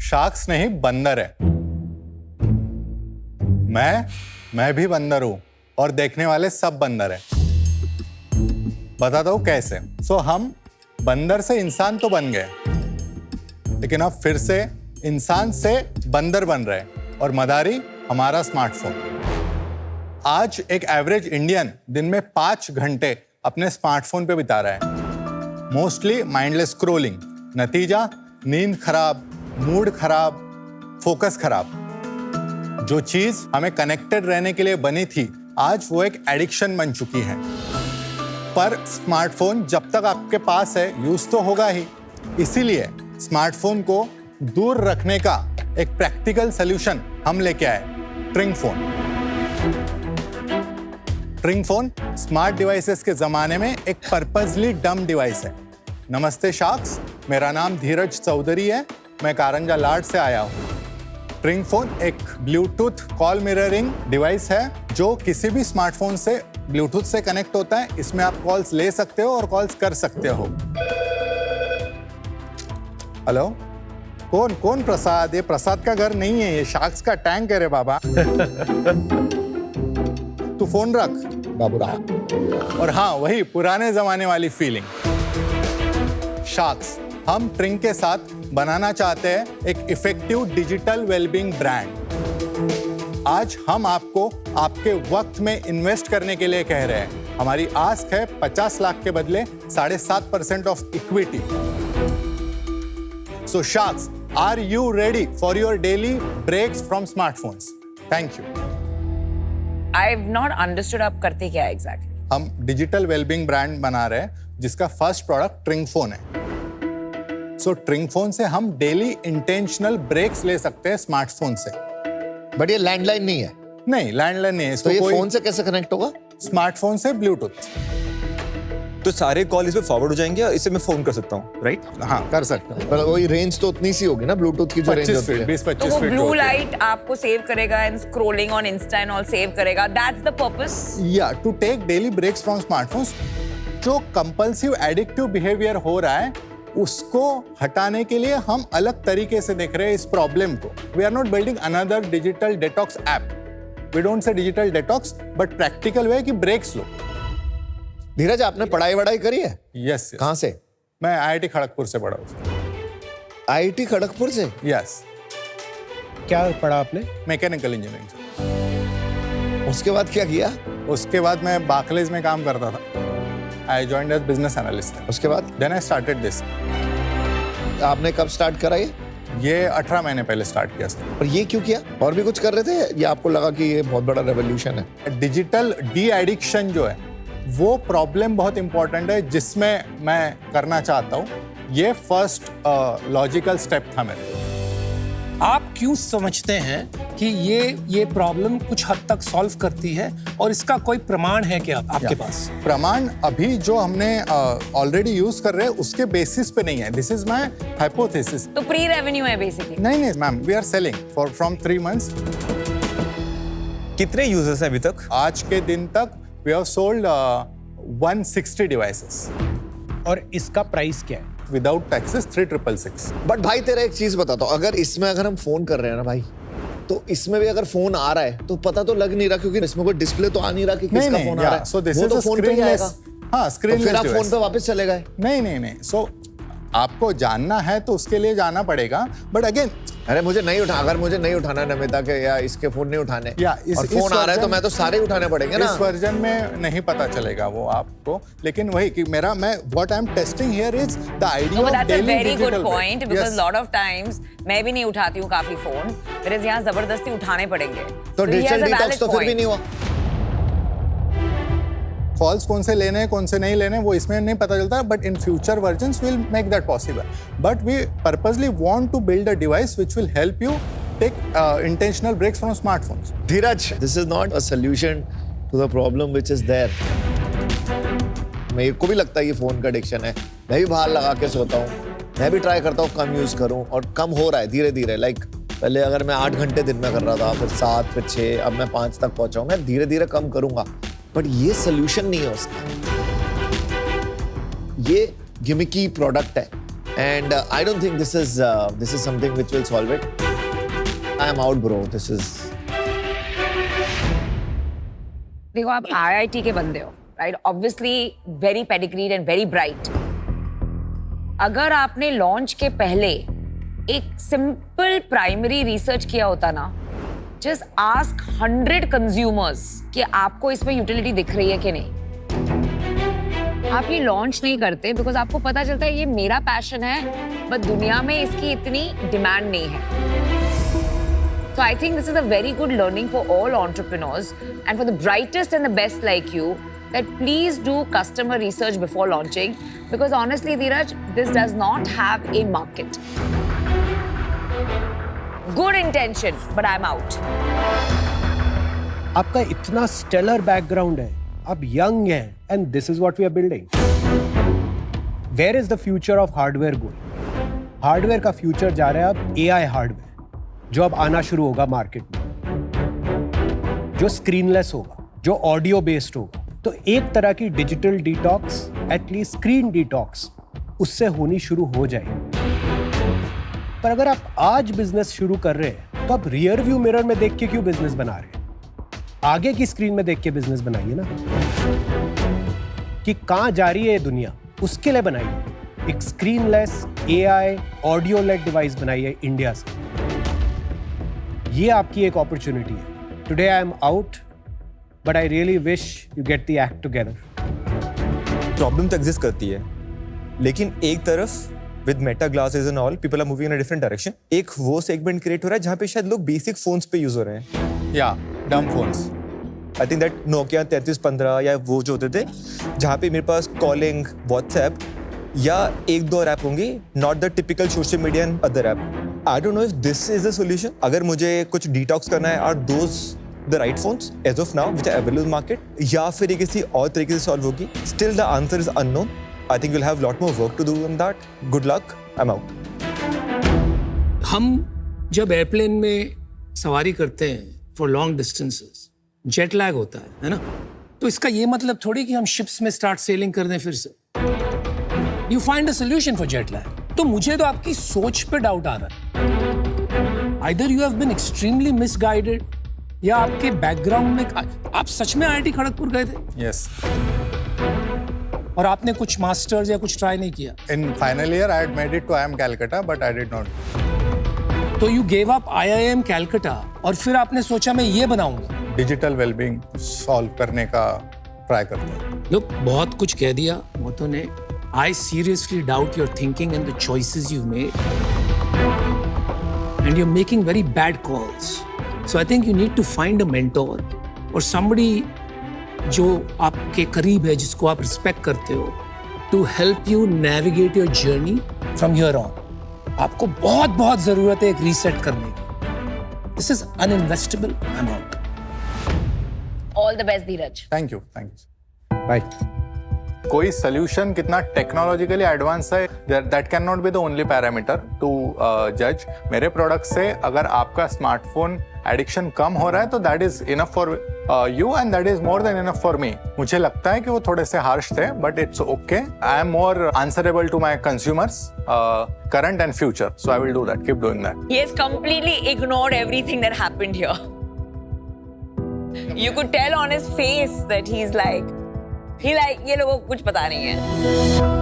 Sharks नहीं, बंदर है। मैं भी बंदर हूं और देखने वाले सब बंदर हैं। बताता हूं कैसे। हम बंदर से इंसान तो बन गए, लेकिन अब फिर से इंसान से बंदर बन रहे हैं, और मदारी हमारा स्मार्टफोन। आज एक एवरेज इंडियन दिन में 5 घंटे अपने स्मार्टफोन पे बिता रहा है, मोस्टली माइंडलेस स्क्रॉलिंग। नतीजा नींद खराब, मूड खराब, फोकस खराब। जो चीज हमें कनेक्टेड रहने के लिए बनी थी, आज वो एक एडिक्शन बन चुकी है। पर स्मार्टफोन जब तक आपके पास है, यूज तो होगा ही। इसीलिए स्मार्टफोन को दूर रखने का एक प्रैक्टिकल सॉल्यूशन हम लेके आए, ट्रिंग फोन। ट्रिंग फोन स्मार्ट डिवाइसेस के जमाने में एक पर्पसली डम डिवाइस है। नमस्ते शार्क्स, मेरा नाम धीरज चौधरी है, मैं कारंजा लाड से आया हूँ। ट्रिंग फोन एक ब्लूटूथ कॉल मिररिंग डिवाइस है जो किसी भी स्मार्टफोन से ब्लूटूथ से कनेक्ट होता है। इसमें आप कॉल्स ले सकते हो और कॉल्स कर सकते हो। हेलो, कौन प्रसाद? ये प्रसाद का घर नहीं है, ये शार्क्स का टैंक है रे बाबा। तू फोन रख बाबूराव। और हाँ, वही पुराने जमाने वाली फीलिंग। शार्क्स, हम ट्रिंग के साथ बनाना चाहते हैं एक इफेक्टिव डिजिटल वेलबींग ब्रांड। आज हम आपको आपके वक्त में इन्वेस्ट करने के लिए कह रहे हैं। हमारी आस्क है 50 लाख के बदले 7.5% of equity. So sharks, are you ready for your daily breaks from smartphones? Thank you. I've not understood आप करते क्या exactly? हम डिजिटल वेलबींग ब्रांड बना रहे हैं जिसका फर्स्ट प्रोडक्ट ट्रिंग फोन है। सो ट्रिंग फोन से हम डेली इंटेंशनल ब्रेक्स ले सकते हैं स्मार्टफोन से। बट ये लैंडलाइन नहीं है। नहीं, लैंडलाइन नहीं है। तो ये फोन से कैसे कनेक्ट होगा? स्मार्टफोन से ब्लूटूथ। तो सारे कॉल इसमें फॉरवर्ड हो जाएंगे, इससे मैं फोन कर सकता हूँ, राइट? हाँ, कर सकते हैं। पर वही रेंज तो उतनी सी होगी ना ब्लूटूथ की जो रेंज होती है। 20-25 तो वो फीट ब्लू लाइट आपको सेव करेगा and scrolling on Insta and all save करेगा। That's the purpose. या to take daily breaks from smartphones. जो कंपल्सिव एडिक्टिव बिहेवियर हो रहा है, उसको हटाने के लिए हम अलग तरीके से देख रहे हैं इस प्रॉब्लम को। We are not building another digital detox app. We don't say digital detox, but practical way कि ब्रेक्स लो। धीरज, आपने पढ़ाई करी है? यस। कहाँ से? मैं IIT खड़गपुर से पढ़ा हूँ। IIT खड़गपुर से? यस। क्या पढ़ा आपने? Mechanical engineering. उसके बाद क्या किया? उसके बाद मैं बार्कलेज में काम करता था। I joined as business analyst. उसके बाद? Then I started this. आपने कब स्टार्ट करा ये 18 महीने पहले स्टार्ट किया सर। और ये क्यों किया? और भी कुछ कर रहे थे या आपको लगा कि ये बहुत बड़ा रेवोल्यूशन है? डिजिटल डी एडिक्शन जो है, वो प्रॉब्लम बहुत इंपॉर्टेंट है जिसमें मैं करना चाहता हूँ। ये फर्स्ट लॉजिकल स्टेप था मेरे। आप क्यों समझते हैं कि ये प्रॉब्लम कुछ हद तक सॉल्व करती है, और इसका कोई प्रमाण है क्या आपके पास? प्रमाण अभी जो हमने ऑलरेडी यूज कर रहे हैं उसके बेसिस पे नहीं है। This is my hypothesis. तो प्री रेवेन्यू है बेसिकली? नहीं ma'am, we are selling for from 3 months. कितने यूजर्स हैं अभी तक? आज के दिन तक वी हैव सोल्ड 160 डिवाइसेस। और इसका प्राइस क्या है? Without taxes 3666। बट भाई तेरा एक चीज बताता हूँ, अगर हम फोन कर रहे हैं ना भाई, तो इसमें भी अगर फोन आ रहा है तो पता तो लग नहीं रहा, क्योंकि इसमें कोई डिस्प्ले तो आ नहीं रहा कि किसका फोन आ रहा है। सो दिस वो इज तो अ फोन पे ही आएगा। स्क्रीनलेस। हाँ, स्क्रीनलेस। फिर आप फोन पे वापस चले गए? नहीं। सो आपको जानना है तो उसके लिए जाना पड़ेगा, बट अगेन अरे मुझे नहीं उठाना नमिता के या इसके फोन नहीं उठाने, और फोन आ रहा है तो मैं तो सारे ही उठाने पड़ेंगे ना। इस वर्जन में नहीं पता चलेगा वो आपको, लेकिन वही कि मैं what I am testing here is the idea of daily very good digital point, because lot of times मैं भी नहीं उठाती हूँ काफी फोन, मेरे यहाँ जबरदस्ती उठाने पड़ेंगे। तो डिजिटल डिटॉक्स तो फिर भी नहीं हुआ। कॉल्स कौन से लेने हैं, कौन से नहीं लेने, वो इसमें नहीं पता चलता, but in future versions will make that possible. But we purposely want to build a device which will help you take intentional breaks from smartphones. Dheeraj, this is not a solution to the problem which is there. मेरे को भी लगता है ये phone का addiction है। मैं भी बाहर लगा के सोता हूँ, मैं भी ट्राई करता हूँ कम यूज करूँ, और कम हो रहा है धीरे धीरे। लाइक पहले अगर मैं 8 घंटे दिन में कर रहा था, फिर 7, फिर 6, अब मैं 5 तक पहुंचा हूँ। मैं धीरे धीरे कम करूंगा, बट ये सोल्यूशन नहीं है उसका। ये गिमिकी प्रोडक्ट है। And I don't think this is something which will solve it. I am out, bro. This is. देखो आप IIT के बंदे हो, right? Obviously very pedigreed and very bright. अगर आपने लॉन्च के पहले एक सिंपल प्राइमरी रिसर्च किया होता ना, just ask 100 consumers कि आपको इसमें यूटिलिटी दिख रही है कि नहीं. आप ये लॉन्च नहीं करते बिकॉज आपको पता चलता है ये मेरा पैशन है, बट दुनिया में इसकी इतनी डिमांड नहीं है. So I think this is a very good learning for all entrepreneurs and for the brightest and the best like you, that please do customer research before launching, because honestly, Dheeraj, this does not have a market. Good intention, but I'm out. आपका इतना stellar background है, आप young हैं, and this is what we are building. Where is the future of hardware going? Hardware का future जा रहा है अब एआई हार्डवेयर, जो अब आना शुरू होगा मार्केट में, जो स्क्रीनलेस होगा, जो ऑडियो बेस्ड होगा. तो एक तरह की digital detox, at least screen detox, उससे होनी शुरू हो जाएगी. पर अगर आप आज बिजनेस शुरू कर रहे हैं तो आप रियर व्यू मिरर में देख के क्यों बिजनेस बना रहे हैं? आगे की स्क्रीन में देख के बिजनेस बनाइए ना, कि कहां जा रही है ये दुनिया, उसके लिए बनाइए. एक स्क्रीनलेस एआई ऑडियो लेड डिवाइस बनाइए इंडिया से. ये आपकी एक अपॉर्चुनिटी है. Today I am out, but I really wish you get the act together. Problem तो एग्जिस्ट करती है, लेकिन एक तरफ with meta glasses and all, people are moving in a different direction. एक वो segment create हो रहा है जहाँ पे शायद लोग basic phones पे use हो रहे हैं. या डम phones. I think that Nokia 3315 या वो जो होते थे, जहाँ पे मेरे पास calling, WhatsApp या एक दो ऐप होंगी, not the typical social media and other app. I don't know if this is the solution. अगर मुझे कुछ detox करना है, are those the right phones as of now which are available in market, या फिर ये किसी और तरीके से solve होगी? Still the answer is unknown. I think we'll have a lot more work to do on that. Good luck. I'm out. हम जब एयरप्लेन में सवारी करते हैं for long distances, jet lag होता है ना? तो इसका ये मतलब थोड़ी कि हम शिप्स में स्टार्ट सेलिंग कर दें फिर से. You find a solution for jet lag. तो मुझे तो आपकी सोच पे डाउट आ रहा है. Either you have been extremely misguided, या आपके बैकग्राउंड में आप सच में IIT खड़गपुर गए थे यस. और आपने कुछ मास्टर्स या कुछ ट्राई नहीं किया. In final year I had made it to IIM Calcutta, but I did not. तो you gave up IIM Calcutta और फिर आपने सोचा मैं ये बनाऊंगा. डिजिटल वेलबींग सॉल्व करने का ट्राई करते हैं. लुक, बहुत कुछ कह दिया मोतो ने. I seriously doubt your thinking and the choices you've made. And you're making very bad calls. So I think you need to find a mentor or somebody जो आपके करीब है, जिसको आप रिस्पेक्ट करते हो, to help you navigate your journey from here on. आपको बहुत बहुत जरूरत है एक रीसेट करने की. This is uninvestable. I am out. All the best, Dheeraj. Thank you. Bye. कोई सोल्यूशन कितना टेक्नोलॉजिकली एडवांस है, that can not be the only parameter to जज. मेरे प्रोडक्ट से अगर आपका स्मार्टफोन एडिक्शन कम हो रहा है तो that is enough for you and that is more than enough for me. मुझे लगता है कि वो थोड़े से हार्श थे, but it's okay. I am more answerable to my consumers current and future, so I will do that. Keep doing that. He has completely ignored everything that happened here. You could tell on his face that he's like, ये लोगों को कुछ पता नहीं है.